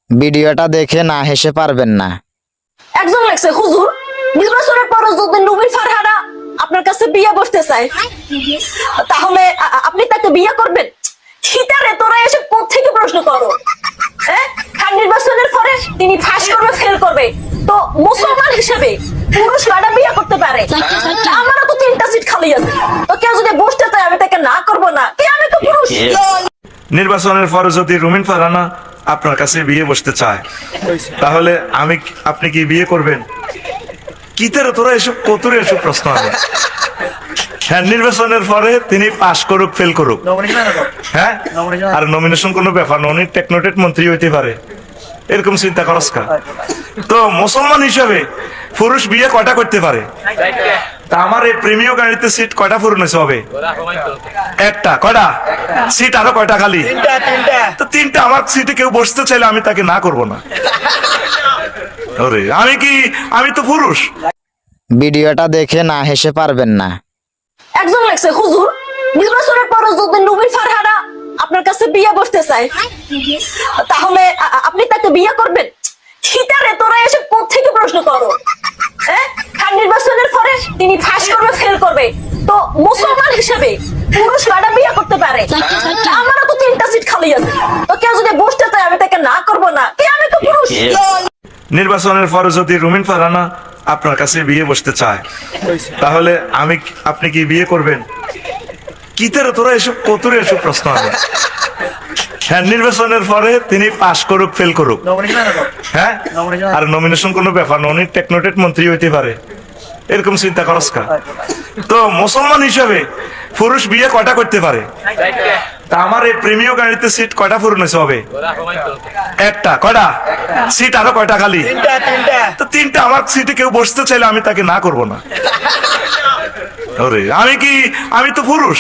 ভিডিওটা দেখে না হেসে পারবেন না। একজন লেখছে হুজুর নির্বাচনের পর যদি নবীর ফারহানা আপনার কাছে বিয়ে বসতে চায় তাহলে আপনি তাকে বিয়ে করবেন? শীতারে তোরা এসে কোত্থেকে প্রশ্ন করো? হ্যাঁ, খান নির্বাচনের পরে তিনি ফাঁস করবে, ফেল করবে, তো মুসলমান হিসেবে পুরুষ কয়টা বিয়ে করতে পারে? আমারও তো 3টা সিট খালি আছে, তো কেউ যদি বসতে চায় আমি তাকে না করবো না, কি আমি তো পুরুষ? নির্বাচনের পরে যদি রুমিন ফারহানা আপনার কাছে বিয়ে বসতে চায় তাহলে আপনি কি বিয়ে করবেন? কি তেরে তোরা এসব কতুরে এসব প্রশ্ন আনে? হ্যাঁ, নির্বাচনের পরে তিনি পাশ করুক, ফেল করুক, হ্যাঁ, আর নমিনেশন কোনো ব্যাপার না, উনি টেকনোটেট মন্ত্রী হইতে পারে, এরকম চিন্তা করস কা? তো মুসলমান হিসাবে পুরুষ বিয়ে কয়টা করতে পারে? তা আমার এই প্রেমীয় গাড়িতে সিট কয়টা পূরণ হয়েছে হবে? একটা। কয়টা সিট? আরো কয়টা খালি? তো 3টা। আমার সিটে কেউ বসতে চাইলে আমি তাকে না করব না। আমি তো পুরুষ। ভিডিওটা দেখে না হেসে পারবেন না। একজন লেখছে হুজুর নির্বাচনের পর যদি নবীর ফারহানা আপনার কাছে বিয়ে বসতে চায় তাহলে আপনি তাকে বিয়ে করবেন? শীতারে তোরা এসে কোত্থেকে প্রশ্ন করো? হ্যাঁ, খান নির্বাচনের পরে তিনি ফাঁস করবে, ফেল করবে, তো মুসলমান হিসেবে পুরুষ কয়টা বিয়ে করতে পারে? আমারও তো 3টা সিট খালি আছে, তো কেউ যদি বসতে চায় আমি তাকে না করবো না, কি আমি তো পুরুষ? নির্বাচনের পরে যদি রুমিন ফারহানা আপনার কাছে বিয়ে বসতে চায় তাহলে আপনি কি বিয়ে করবেন? কি তেরে তোরা এসব কতুরে এসব প্রশ্ন আনে? হ্যাঁ, নির্বাচনের পরে তিনি পাশ করুক, ফেল করুক, হ্যাঁ, আর নমিনেশন কোনো ব্যাপার না, উনি টেকনোটেট মন্ত্রী হইতে পারে, এরকম চিন্তা করস কা? তো মুসলমান হিসাবে পুরুষ বিয়ে কয়টা করতে পারে? তা আমার এই প্রেমীয় গাড়িতে সিট কয়টা পূরণ হয়েছে হবে? একটা। কয়টা সিট? আরো কয়টা খালি? তো 3টা। আমার সিটে কেউ বসতে চাইলে আমি তাকে না করব না। আমি তো পুরুষ।